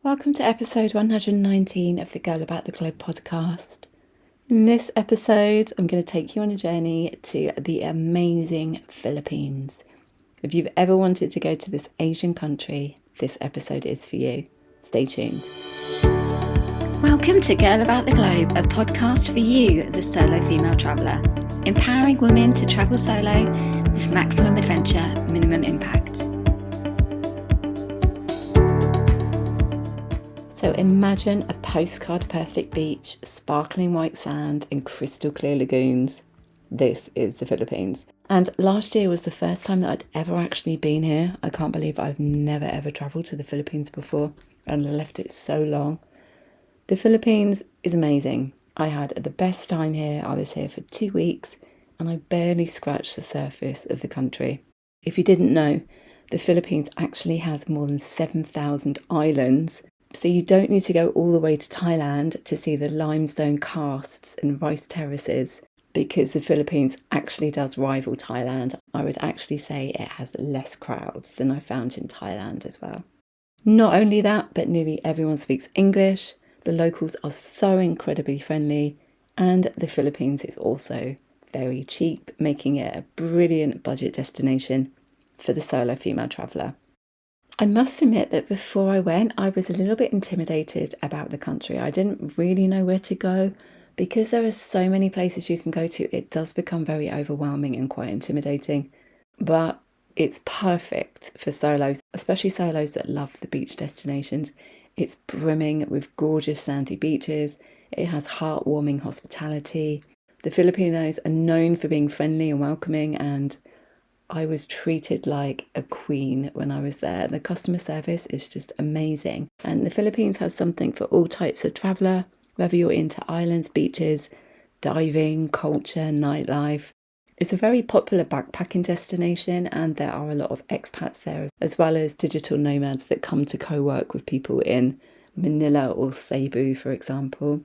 Welcome to episode 119 of the Girl About the Globe podcast. In this episode, I'm going to take you on a journey to the amazing Philippines. If you've ever wanted to go to this Asian country, this episode is for you. Stay tuned. Welcome to Girl About the Globe, a podcast for you, the solo female traveller, empowering women to travel solo with maximum adventure, minimum impact. So imagine a postcard perfect beach, sparkling white sand and crystal clear lagoons. This is the Philippines. And last year was the first time that I'd ever actually been here. I can't believe I've never ever travelled to the Philippines before and I left it so long. The Philippines is amazing. I had the best time here. I was here for 2 weeks and I barely scratched the surface of the country. If you didn't know, the Philippines actually has more than 7,000 islands. So you don't need to go all the way to Thailand to see the limestone karsts and rice terraces because the Philippines actually does rival Thailand. I would actually say it has less crowds than I found in Thailand as well. Not only that, but nearly everyone speaks English. The locals are so incredibly friendly and the Philippines is also very cheap, making it a brilliant budget destination for the solo female traveller. I must admit that before I went, I was a little bit intimidated about the country. I didn't really know where to go. Because there are so many places you can go to, it does become very overwhelming and quite intimidating. But it's perfect for solos, especially solos that love the beach destinations. It's brimming with gorgeous sandy beaches. It has heartwarming hospitality. The Filipinos are known for being friendly and welcoming, and I was treated like a queen when I was there. The customer service is just amazing. And the Philippines has something for all types of traveller, whether you're into islands, beaches, diving, culture, nightlife. It's a very popular backpacking destination and there are a lot of expats there, as well as digital nomads that come to co-work with people in Manila or Cebu, for example.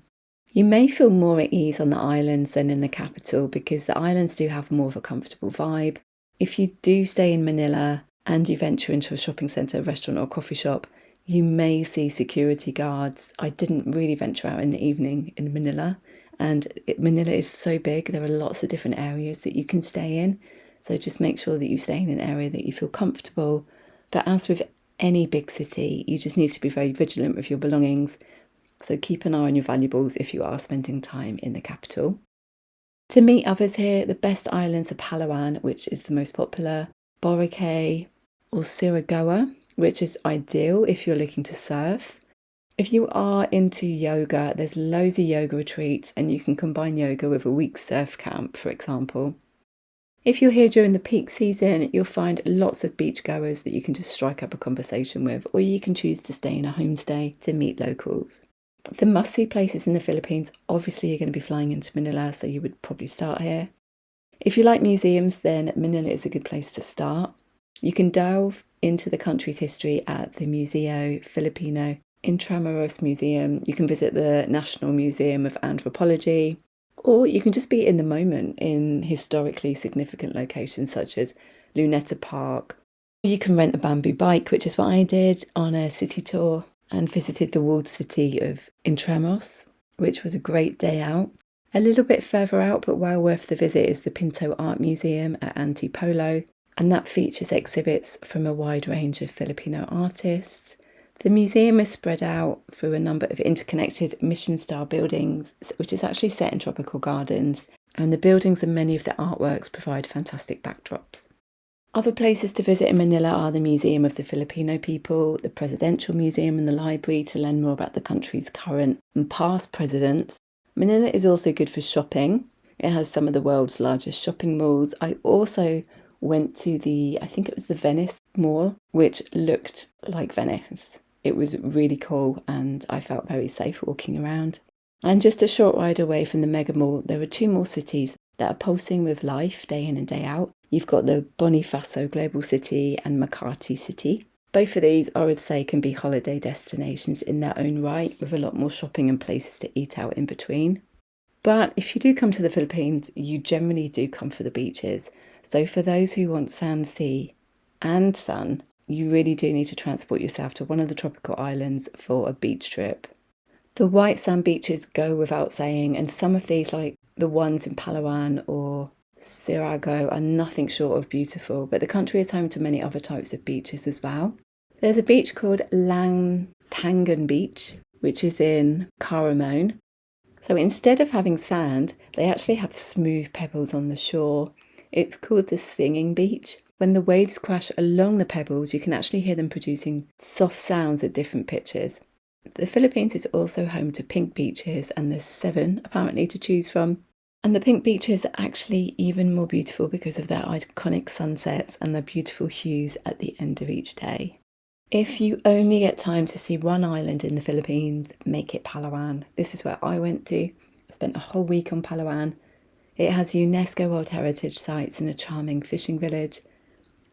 You may feel more at ease on the islands than in the capital because the islands do have more of a comfortable vibe. If you do stay in Manila and you venture into a shopping centre, restaurant or coffee shop, you may see security guards. I didn't really venture out in the evening in Manila, and Manila is so big, there are lots of different areas that you can stay in. So just make sure that you stay in an area that you feel comfortable. But as with any big city, you just need to be very vigilant with your belongings. So keep an eye on your valuables if you are spending time in the capital. To meet others here, the best islands are Palawan, which is the most popular, Boracay or Siargao, which is ideal if you're looking to surf. If you are into yoga, there's loads of yoga retreats and you can combine yoga with a week's surf camp, for example. If you're here during the peak season, you'll find lots of beachgoers that you can just strike up a conversation with, or you can choose to stay in a homestay to meet locals. The must-see places in the Philippines, obviously you're going to be flying into Manila, so you would probably start here. If you like museums, then Manila is a good place to start. You can delve into the country's history at the Museo Filipino Intramuros Museum. You can visit the National Museum of Anthropology, or you can just be in the moment in historically significant locations such as Luneta Park. You can rent a bamboo bike, which is what I did on a city tour, and visited the walled city of Intramuros, which was a great day out. A little bit further out, but well worth the visit, is the Pinto Art Museum at Antipolo, and that features exhibits from a wide range of Filipino artists. The museum is spread out through a number of interconnected mission-style buildings, which is actually set in tropical gardens, and the buildings and many of the artworks provide fantastic backdrops. Other places to visit in Manila are the Museum of the Filipino People, the Presidential Museum and the Library to learn more about the country's current and past presidents. Manila is also good for shopping. It has some of the world's largest shopping malls. I also went to I think it was the Venice Mall, which looked like Venice. It was really cool and I felt very safe walking around. And just a short ride away from the mega mall, there are 2 more cities that are pulsing with life day in and day out. You've got the Bonifacio Global City and Makati City. Both of these, I would say, can be holiday destinations in their own right, with a lot more shopping and places to eat out in between. But if you do come to the Philippines, you generally do come for the beaches. So for those who want sand, sea and sun, you really do need to transport yourself to one of the tropical islands for a beach trip. The white sand beaches go without saying, and some of these, like the ones in Palawan or Sirago, are nothing short of beautiful, but the country is home to many other types of beaches as well. There's a beach called Langtangan Beach, which is in Karamoan. So instead of having sand, they actually have smooth pebbles on the shore. It's called the Singing Beach. When the waves crash along the pebbles, you can actually hear them producing soft sounds at different pitches. The Philippines is also home to pink beaches, and there's 7 apparently to choose from. And the pink beaches are actually even more beautiful because of their iconic sunsets and the beautiful hues at the end of each day. If you only get time to see one island in the Philippines, make it Palawan. This is where I went to. I spent a whole week on Palawan. It has UNESCO World Heritage Sites and a charming fishing village.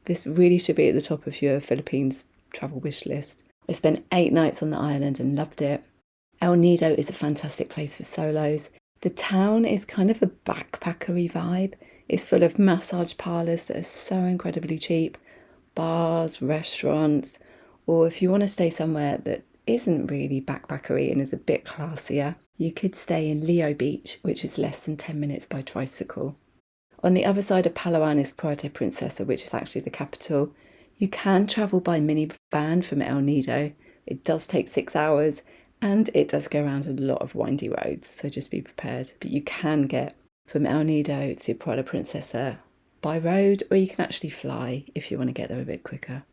This really should be at the top of your Philippines travel wish list. I spent 8 nights on the island and loved it. El Nido is a fantastic place for solos. The town is kind of a backpackery vibe. It's full of massage parlours that are so incredibly cheap, bars, restaurants, or if you want to stay somewhere that isn't really backpackery and is a bit classier, you could stay in Leo Beach, which is less than 10 minutes by tricycle. On the other side of Palawan is Puerto Princesa, which is actually the capital. You can travel by minivan from El Nido. It does take 6 hours and it does go around a lot of windy roads, so just be prepared. But you can get from El Nido to Puerto Princesa by road, or you can actually fly if you want to get there a bit quicker.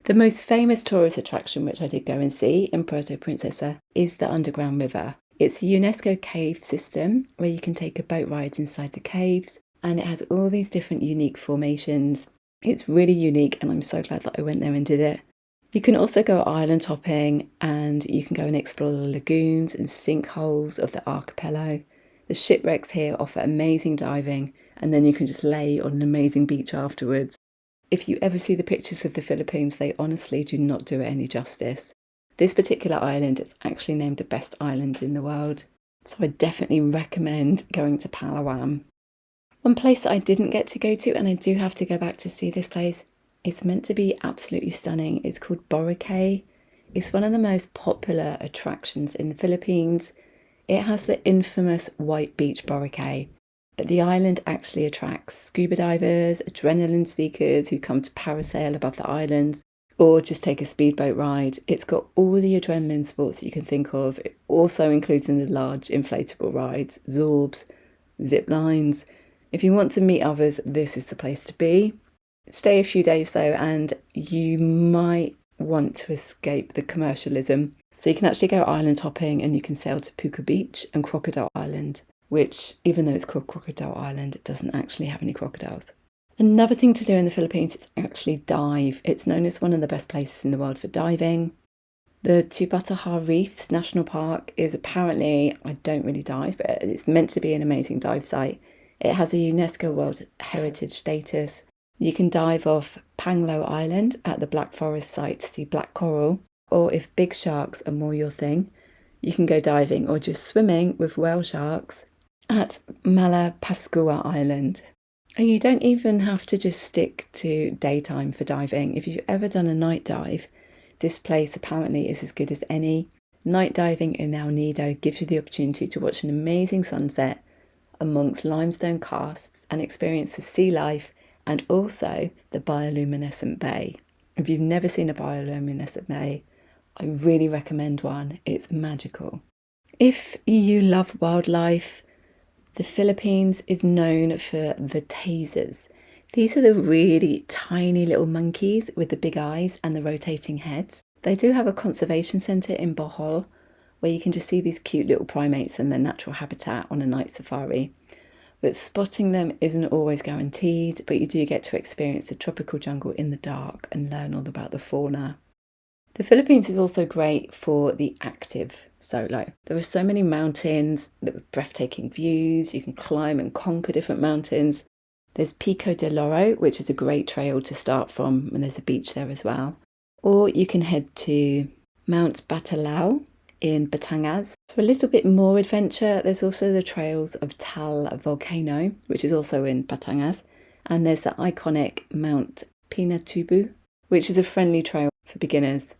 The most famous tourist attraction, which I did go and see in Puerto Princesa, is the underground river. It's a UNESCO cave system where you can take a boat ride inside the caves, and it has all these different unique formations. It's really unique, and I'm so glad that I went there and did it. You can also go island hopping, and you can go and explore the lagoons and sinkholes of the archipelago. The shipwrecks here offer amazing diving, and then you can just lay on an amazing beach afterwards. If you ever see the pictures of the Philippines, they honestly do not do it any justice. This particular island is actually named the best island in the world, so I definitely recommend going to Palawan. One place that I didn't get to go to, and I do have to go back to see this place, it's meant to be absolutely stunning. It's called Boracay. It's one of the most popular attractions in the Philippines. It has the infamous white beach Boracay, but the island actually attracts scuba divers, adrenaline seekers who come to parasail above the islands or just take a speedboat ride. It's got all the adrenaline sports that you can think of. It also includes the large inflatable rides, Zorbs, zip lines. If you want to meet others, this is the place to be. Stay a few days though, and you might want to escape the commercialism. So you can actually go island hopping, and you can sail to Puka Beach and Crocodile Island, which, even though it's called Crocodile Island, it doesn't actually have any crocodiles. Another thing to do in the Philippines is actually dive. It's known as one of the best places in the world for diving. The Tubataha Reefs National Park is apparently, I don't really dive, but it's meant to be an amazing dive site. It has a UNESCO World Heritage status. You can dive off Panglo Island at the Black Forest site to see black coral, or if big sharks are more your thing, you can go diving or just swimming with whale sharks at Malapascua Island. And you don't even have to just stick to daytime for diving. If you've ever done a night dive, this place apparently is as good as any. Night diving in El Nido gives you the opportunity to watch an amazing sunset amongst limestone casts and experience the sea life and also the bioluminescent bay. If you've never seen a bioluminescent bay, I really recommend one. It's magical. If you love wildlife, the Philippines is known for the tasers. These are the really tiny little monkeys with the big eyes and the rotating heads. They do have a conservation centre in Bohol where you can just see these cute little primates in their natural habitat on a night safari. But spotting them isn't always guaranteed, but you do get to experience the tropical jungle in the dark and learn all about the fauna. The Philippines is also great for the active solo. There are so many mountains with breathtaking views. You can climb and conquer different mountains. There's Pico de Loro, which is a great trail to start from, and there's a beach there as well. Or you can head to Mount Batalao in Batangas. For a little bit more adventure, there's also the trails of Tal Volcano, which is also in Batangas. And there's the iconic Mount Pinatubo, which is a friendly trail for beginners.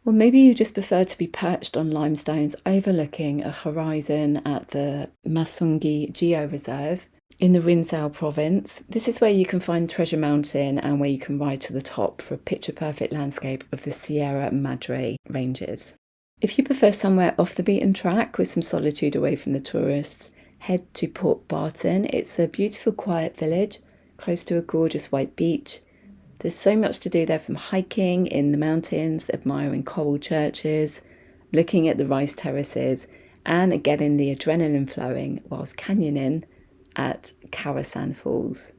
Or maybe you just prefer to be perched on limestones overlooking a horizon at the Masungi Georeserve in the Rinzai province. This is where you can find Treasure Mountain and where you can ride to the top for a picture-perfect landscape of the Sierra Madre ranges. If you prefer somewhere off the beaten track with some solitude away from the tourists, head to Port Barton. It's a beautiful, quiet village close to a gorgeous white beach. There's so much to do there, from hiking in the mountains, admiring coral churches, looking at the rice terraces, and getting the adrenaline flowing whilst canyoning at Kawasan Falls.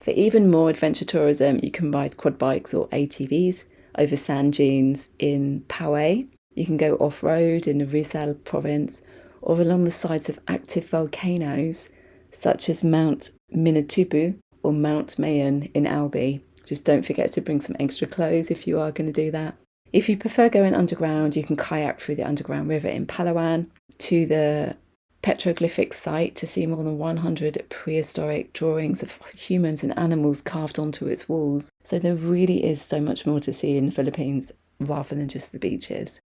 For even more adventure tourism, you can ride quad bikes or ATVs over sand dunes in Poway. You can go off-road in the Rizal province or along the sides of active volcanoes such as Mount Minatubu or Mount Mayon in Albi. Just don't forget to bring some extra clothes if you are going to do that. If you prefer going underground, you can kayak through the underground river in Palawan to the petroglyphic site to see more than 100 prehistoric drawings of humans and animals carved onto its walls. So there really is so much more to see in the Philippines rather than just the beaches.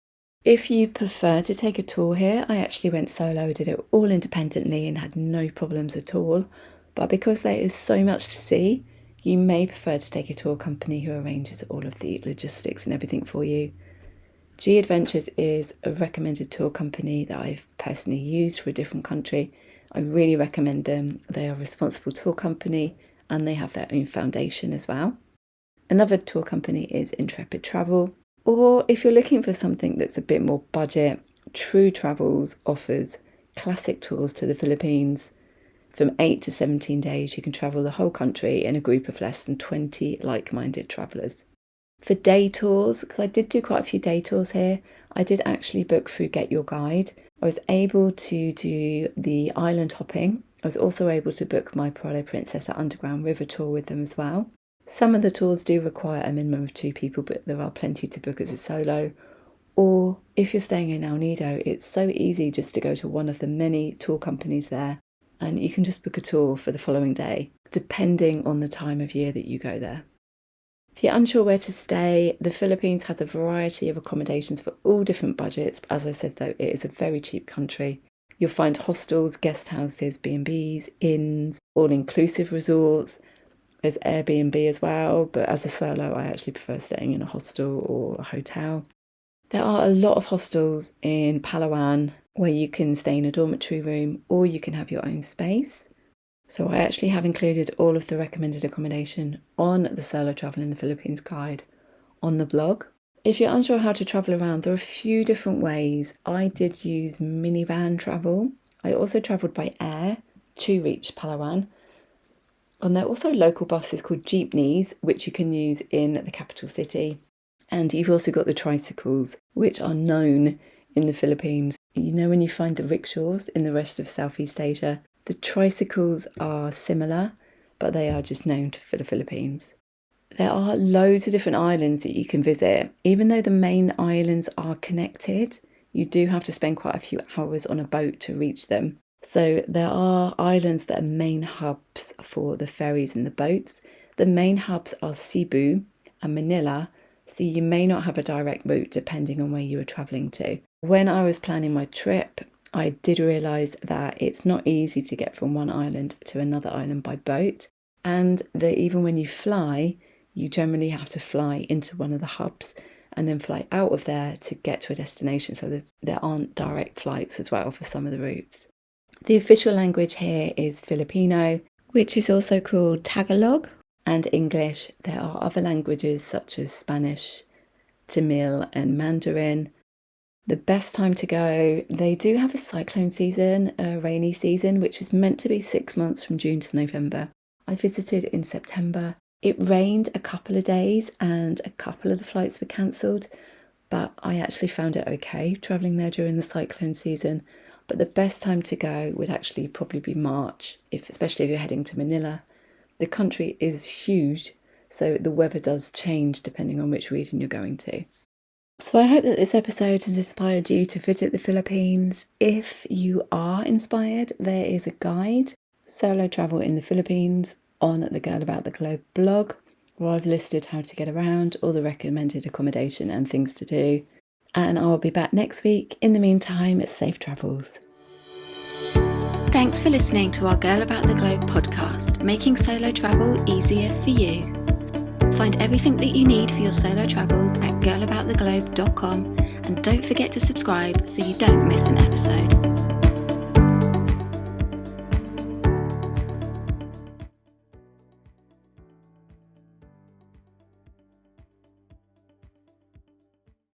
If you prefer to take a tour here, I actually went solo, did it all independently and had no problems at all. But because there is so much to see, you may prefer to take a tour company who arranges all of the logistics and everything for you. G Adventures is a recommended tour company that I've personally used for a different country. I really recommend them. They are a responsible tour company and they have their own foundation as well. Another tour company is Intrepid Travel. Or if you're looking for something that's a bit more budget, True Travels offers classic tours to the Philippines. From 8 to 17 days, you can travel the whole country in a group of less than 20 like-minded travellers. For day tours, because I did do quite a few day tours here, I did actually book through Get Your Guide. I was able to do the island hopping. I was also able to book my Puerto Princesa Underground River tour with them as well. Some of the tours do require a minimum of 2 people, but there are plenty to book as a solo. Or if you're staying in El Nido, it's so easy just to go to one of the many tour companies there and you can just book a tour for the following day, depending on the time of year that you go there. If you're unsure where to stay, the Philippines has a variety of accommodations for all different budgets. As I said though, it is a very cheap country. You'll find hostels, guest houses, B&Bs, inns, all-inclusive resorts. There's Airbnb as well, but as a solo, I actually prefer staying in a hostel or a hotel. There are a lot of hostels in Palawan where you can stay in a dormitory room or you can have your own space. So I actually have included all of the recommended accommodation on the Solo Travel in the Philippines guide on the blog. If you're unsure how to travel around, there are a few different ways. I did use minivan travel. I also travelled by air to reach Palawan. And there are also local buses called jeepneys, which you can use in the capital city. And you've also got the tricycles, which are known in the Philippines. You know, when you find the rickshaws in the rest of Southeast Asia, the tricycles are similar, but they are just known for the Philippines. There are loads of different islands that you can visit. Even though the main islands are connected, you do have to spend quite a few hours on a boat to reach them. So there are islands that are main hubs for the ferries and the boats. The main hubs are Cebu and Manila, so you may not have a direct route depending on where you are travelling to. When I was planning my trip, I did realise that it's not easy to get from one island to another island by boat, and that even when you fly, you generally have to fly into one of the hubs and then fly out of there to get to a destination, so there aren't direct flights as well for some of the routes. The official language here is Filipino, which is also called Tagalog, and English. There are other languages such as Spanish, Tamil and Mandarin. The best time to go, they do have a cyclone season, a rainy season, which is meant to be 6 months from June to November. I visited in September. It rained a couple of days and a couple of the flights were cancelled, but I actually found it okay travelling there during the cyclone season. But the best time to go would actually probably be March, especially if you're heading to Manila. The country is huge, so the weather does change depending on which region you're going to. So I hope that this episode has inspired you to visit the Philippines. If you are inspired, there is a guide, Solo Travel in the Philippines, on the Girl About the Globe blog, where I've listed how to get around, all the recommended accommodation and things to do. And I'll be back next week. In the meantime, it's safe travels. Thanks for listening to our Girl About the Globe podcast, making solo travel easier for you. Find everything that you need for your solo travels at girlabouttheglobe.com, and don't forget to subscribe so you don't miss an episode.